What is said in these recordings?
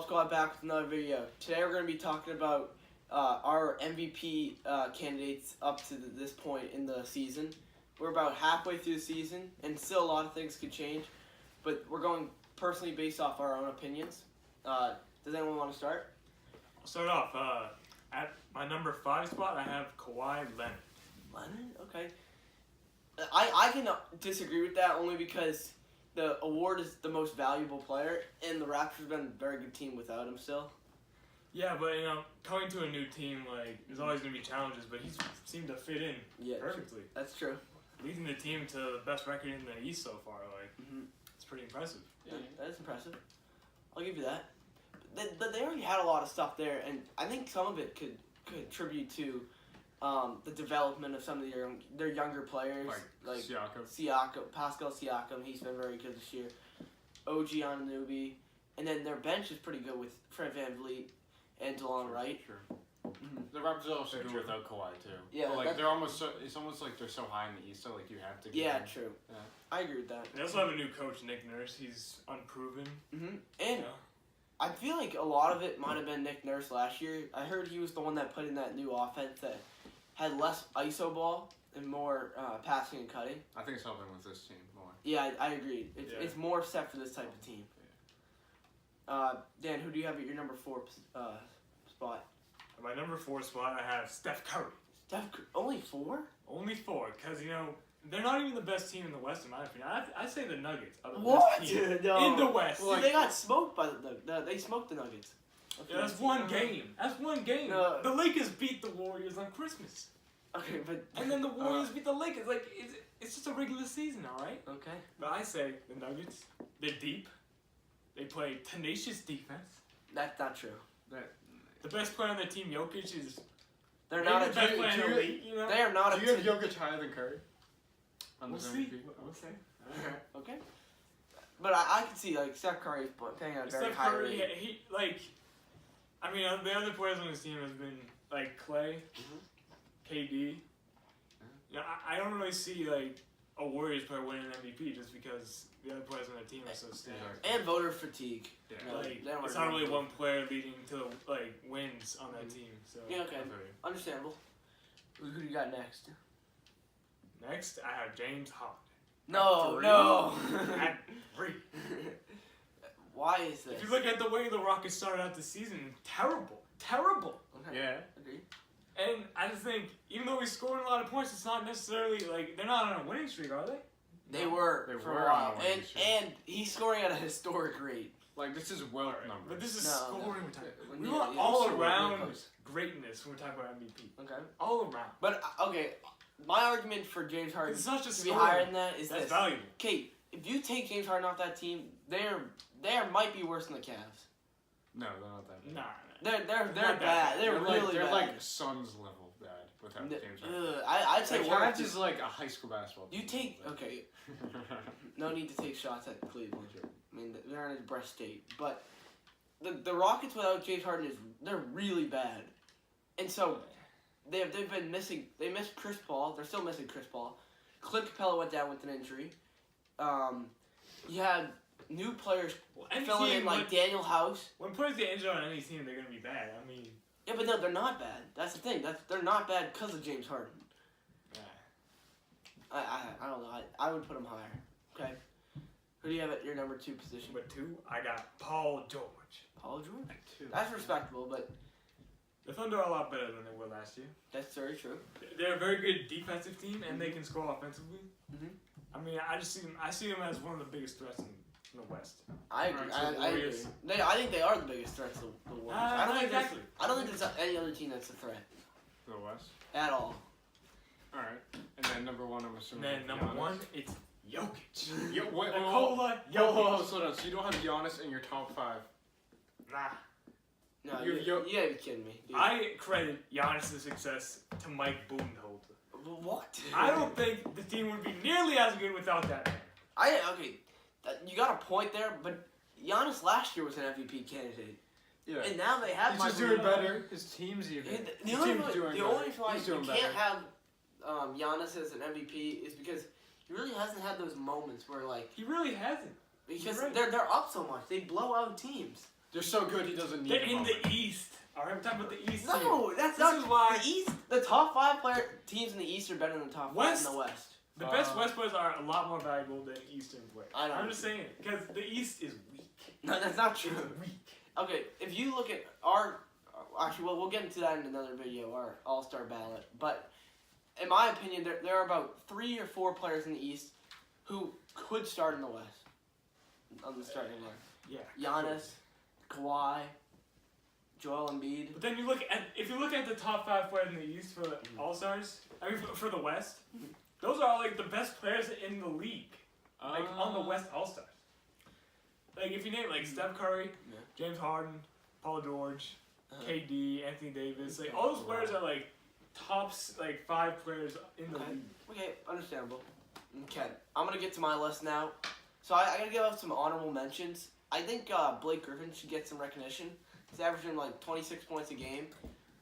Squad back with another video. Today we're going to be talking about our MVP candidates up to this point in the season. We're about halfway through the season, and still a lot of things could change, but we're going personally based off our own opinions. Does anyone want to start? I'll start off. At my number 5 spot, I have Kawhi Leonard. Leonard? Okay. I can disagree with that only because the award is the most valuable player, and the Raptors have been a very good team without him still. Yeah, but coming to a new team, there's always going to be challenges, but he's seemed to fit in perfectly. That's true. Leading the team to the best record in the East so far, it's pretty impressive. Yeah, that is impressive. I'll give you that. They already had a lot of stuff there, and I think some of it could contribute to the development of some of their younger players, like Siakam, Pascal Siakam. He's been very good this year. OG Anunoby, and then their bench is pretty good with Fred VanVleet and DeLon Wright. Sure. The Raptors are also good without Kawhi too. Yeah, but they're almost it's almost like they're so high in the East, so you have to. Yeah, true. Yeah. I agree with that. They also have a new coach, Nick Nurse. He's unproven. And I feel like a lot of it might have been Nick Nurse last year. I heard he was the one that put in that new offense that had less ISO ball and more passing and cutting. I think it's helping with this team more. Yeah, I agree. It's more set for this type of team. Dan, who do you have at your number 4 spot? At my number 4 spot, I have Steph Curry. Only 4? Only 4, because, they're not even the best team in the West, in my opinion. I'd say the Nuggets are the best team in the West. Well, they got smoked by they smoked the Nuggets. Yeah, that's one game. That's one game. The Lakers beat the Warriors on Christmas. Okay, but and then the Warriors beat the Lakers. It's just a regular season, all right? Okay. But I say the Nuggets, they're deep. They play tenacious defense. That's not true. The best player on their team, Jokic, is they're not the best player in the league. They are not. Do you have Jokic higher than Curry? We'll see. We'll see. Okay. But I can see Steph Curry playing at a very high rate. Yeah, the other players on his team has been Clay, KD. I don't really see a Warriors player winning an MVP just because the other players on their team are so stacked. And voter fatigue. Yeah, it's not really one player leading to wins on that team. So yeah, okay, understandable. Who do you got next? Next, I have James Harden. No. At 3. Why is this? If you look at the way the Rockets started out the season, terrible. Okay. Yeah. Agreed. And I just think, even though he's scoring a lot of points, it's not necessarily they're not on a winning streak, are they? They were for a while, and he's scoring at a historic rate. This is wealth numbers. But this is scoring. We want all around greatness when we're talking about MVP. Okay. All around. But okay, my argument for James Harden it's not just to be higher than that is that's this. valuable. Kate, if you take James Harden off that team, they might be worse than the Cavs. No, they're not that bad. Nah. They're bad. They're really they're bad. Suns level bad without James Harden. I'd say Cavs is a high school basketball team. You take no need to take shots at Cleveland. I mean, they're in a Brest State, but the Rockets without James Harden they're really bad, and so they've been missing. They missed Chris Paul. They're still missing Chris Paul. Clint Capella went down with an injury. You had new players filling in Daniel House. When players get injured on any team, they're gonna be bad. Yeah, but no, they're not bad. That's the thing. They're not bad because of James Harden. Yeah. I don't know. I would put him higher. Okay. Who do you have at your number 2 position? Number 2, I got Paul George. Paul George? That's respectable, but the Thunder are a lot better than they were last year. That's very true. They're a very good defensive team, and they can score offensively. I see them as one of the biggest threats in the West. I agree. I agree. I think they are the biggest threat to the Warriors. I don't think there's any other team that's a threat. To the West? At all. Alright. And then number 1, I'm assuming. And then number 1, it's Jokic. Hold on. So you don't have Giannis in your top 5? Nah. No, you gotta be kidding me. Dude. I credit Giannis' success to Mike Budenholzer. What? I don't think the team would be nearly as good without that man. You got a point there, but Giannis last year was an MVP candidate. Yeah. And now they have. He's just doing better. His team's even. The only reason you can't have Giannis as an MVP is because he really hasn't had those moments where he really hasn't. Because they're up so much, they blow out teams. They're so good he doesn't need They're them in all. the East. All right, I'm talking about the East. No, that's This not is why- the East. The top 5 teams in the East are better than the top 5 West? in the West. The best West players are a lot more valuable than Eastern players. I'm just saying because the East is weak. No, that's not true. It's weak. Okay, if you look at our, actually, well, we'll get into that in another video, our All-Star ballot. But in my opinion, there are about 3 or 4 players in the East who could start in the West on the starting line. Yeah. Giannis, Kawhi, Joel Embiid. But then if you look at the top 5 players in the East for the All Stars, I mean for the West, those are all like the best players in the league, like on the West All Stars. Like if you name like Steph Curry, James Harden, Paul George, KD, Anthony Davis, like all those players are like tops like 5 players in the league. Okay, understandable. Okay, I'm gonna get to my list now. So I gotta give out some honorable mentions. I think Blake Griffin should get some recognition. He's averaging like 26 points a game,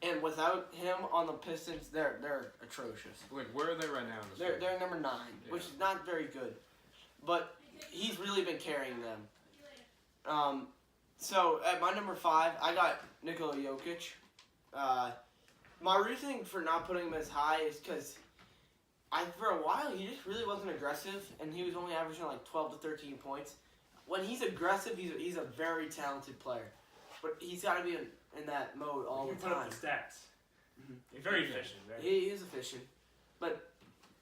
and without him on the Pistons, they're atrocious. Wait, where are they right now? In this They're number 9, which is not very good, but he's really been carrying them. So at my number 5, I got Nikola Jokic. My reasoning for not putting him as high is because for a while he just really wasn't aggressive, and he was only averaging like 12 to 13 points. When he's aggressive, he's a very talented player, but he's got to be in that mode all You the can time. put up the stats. He's very efficient, right? He is efficient, but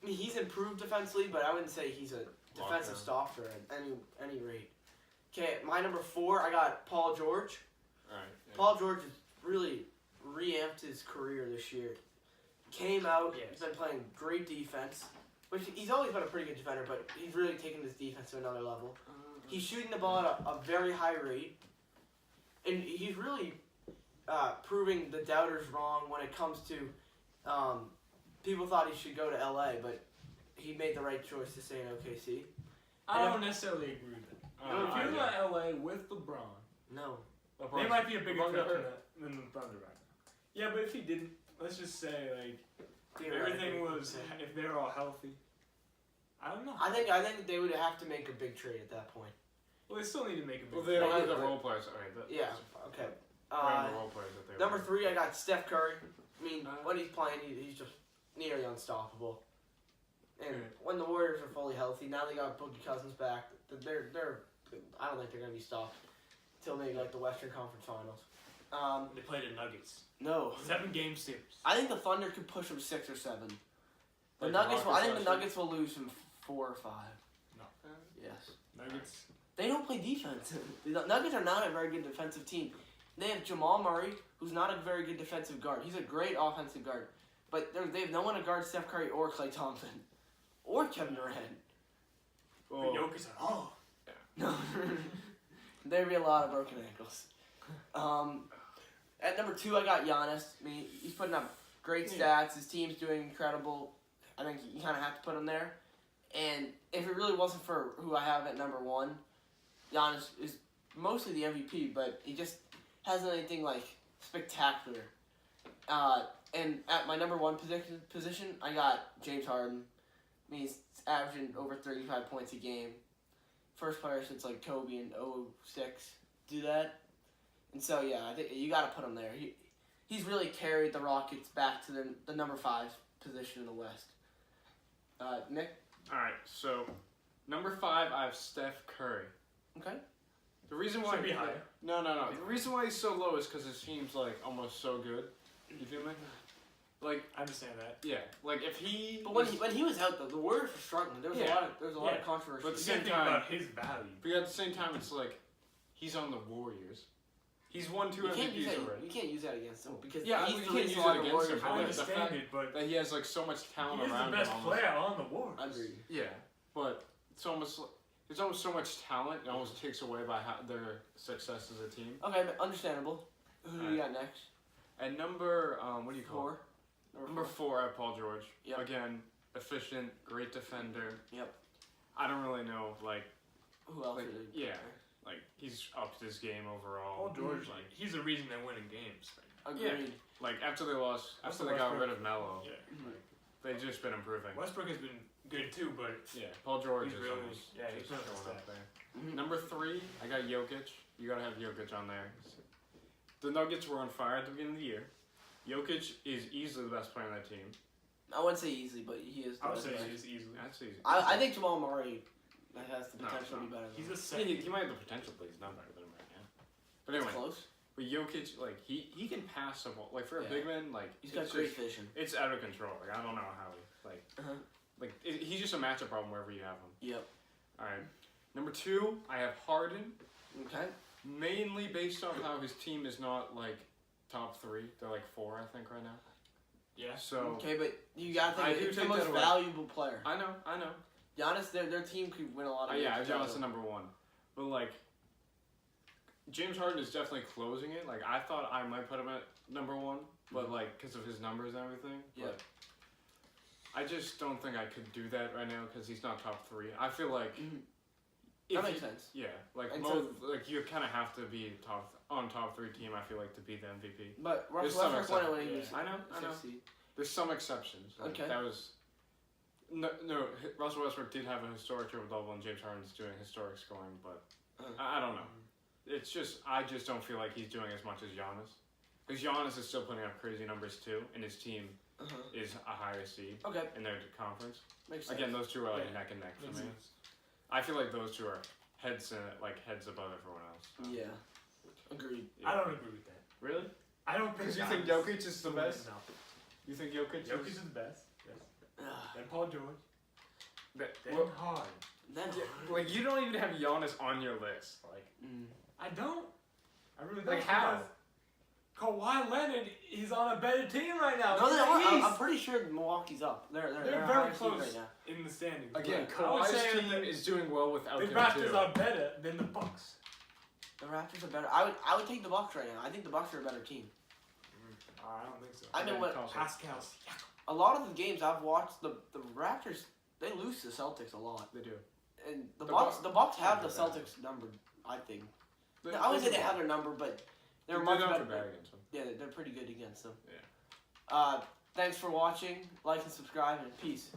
I mean, he's improved defensively, but I wouldn't say he's a defensive stopper at any rate. Okay, my number 4, I got Paul George. Alright. Yeah. Paul George has really reamped his career this year. Came out, he's been playing great defense, which he's always been a pretty good defender, but he's really taken his defense to another level. He's shooting the ball at a very high rate, and he's really proving the doubters wrong when it comes to people thought he should go to LA, but he made the right choice to stay in OKC. I don't necessarily agree with that. If you go to LA with LeBron, No. they might be a bigger threat than the Thunder right now. Yeah, but if he didn't, let's just say like everything was, if they're all healthy, I don't know. I think they would have to make a big trade at that point. Well, they still need to make a big. Well, they don't have the Like- role players. Alright. Yeah. Okay. The role players that they Number were. 3, I got Steph Curry. I mean, when he's playing, he's just nearly unstoppable. And when the Warriors are fully healthy, now they got Boogie Cousins back. They're I don't think they're gonna be stopped until maybe like the Western Conference Finals. They played the Nuggets. No, 7-game series. I think the Thunder could push them 6 or 7. The Like Nuggets, the I think the Rockets Nuggets will lose them 4 or 5. No. Yes. Nuggets. They don't play defense. The Nuggets are not a very good defensive team. They have Jamal Murray, who's not a very good defensive guard. He's a great offensive guard, but they have no one to guard Steph Curry or Klay Thompson or Kevin Durant. But Jokic at all. No, there'd be a lot of broken ankles. At number 2, I got Giannis. I mean, he's putting up great stats. His team's doing incredible. I think you kind of have to put him there. And if it really wasn't for who I have at number 1, Giannis is mostly the MVP, but he just hasn't anything like spectacular. And at my number 1 position, I got James Harden. I mean, he's averaging over 35 points a game. First player since like Kobe in 2006 do that. And so yeah, I think you got to put him there. He's really carried the Rockets back to the number 5 position in the West. Nick? Alright, so number 5, I have Steph Curry. Okay. The reason why Should be higher. No. The reason why he's so low is because his team's like almost so good. You feel me? Like I understand that. yeah, like if he. But when he was out, the Warriors were struggling. There was a lot of controversy. But You Same gotta think time- about his value. But at the same time, it's like he's on the Warriors. He's won 2 you can't use MVPs that. already. You can't use that against him because Yeah, he's you the can't reason use why it the against Warriors him, are but I the winning. understand fact it, but That he has like so much talent he is the around best him. almost. player on the Warriors. Agreed. Yeah, but it's almost so much talent. It almost takes away by their success as a team. Okay, but understandable. Who do you got next? And number what do you call 4. it? Number 4, I have Paul George. Yep. Again, efficient, great defender. Yep. I don't really know, like Who else? Like, are they? yeah. Like he's upped his game overall. Paul George, like he's the reason they're winning games. Right Agreed. like after they Westbrook. got rid of Melo, now. Yeah. Mhm. they've just been improving. Westbrook has been good too, but Yeah, Paul George He's is really- almost yeah, he's just really showing upset. up there. Mhm. Number 3, I got Jokic. You gotta have Jokic on there. The Nuggets were on fire at the beginning of the year. Jokic is easily the best player on that team. I wouldn't say easily, but he is. I would best say player. he is easily. That's easy. I think Jamal Murray has the potential to be better. He's Than a I second. mean, he might have the potential, but he's not better than him right now. But It's anyway, close. but Jokic, like he can pass the ball. Like for a Yeah. big man, like He's got it's great just- vision. It's out of control. Like I don't know how he he's just a matchup problem wherever you have him. Yep. All right. Number 2, I have Harden. Okay. Mainly based on how his team is not like top 3. They're like 4, I think, right now. Yeah. So Okay, but you gotta I think do it's the take most that away. valuable player. I know. Giannis, their team could win a lot of Yeah, games. Giannis is number 1. But like James Harden is definitely closing it. Like I thought I might put him at number 1, but like because of his numbers and everything. Yeah. But I just don't think I could do that right now because he's not top 3. I feel like That makes sense. Yeah, like And like you kind of have to be top 3 team. I feel like to be the MVP. But There's Russell some Westbrook won it when he was exceptions. I know. 6 seed. There's some exceptions. Like, Okay. That was no. Russell Westbrook did have a historic triple double, and James Harden's doing historic scoring, but I don't know. It's just I just don't feel like he's doing as much as Giannis, because Giannis is still putting up crazy numbers too, and his team is a higher seed Okay, in their conference. makes sense. Again, those two are like Yeah. neck and neck for Makes me. sense. I feel like those two are heads above everyone else. So. Yeah. Agreed. Yeah. I don't agree with that. Really? I don't think. Because you think Giannis- Jokic is the best? No. You think Jokic Jokic is? is the best. Yes. Ugh. Then Paul George. That- Then well, Harden. Then like you don't even have Giannis on your list. Like I don't. I really don't. Like how? because Kawhi Leonard is on a better team right now. no, in they the are. East. I'm pretty sure Milwaukee's up. They're They're a very higher seed close right now. in the standings. Again, but I would Kawhi's say team is doing well without the him Raptors too. are better than the Bucks. The Raptors are better. I would take the Bucks right now. I think the Bucks are a better team. I don't think so. I mean, what Pascal. a lot of the games I've watched, the Raptors they lose to the Celtics a lot, They do. and the The Bucks have the Bucks- Celtics number. I think. I wouldn't say they have their number, but they're much not better. bad against them. Yeah, they're pretty good against them. Yeah. Thanks for watching. Like and subscribe, and peace.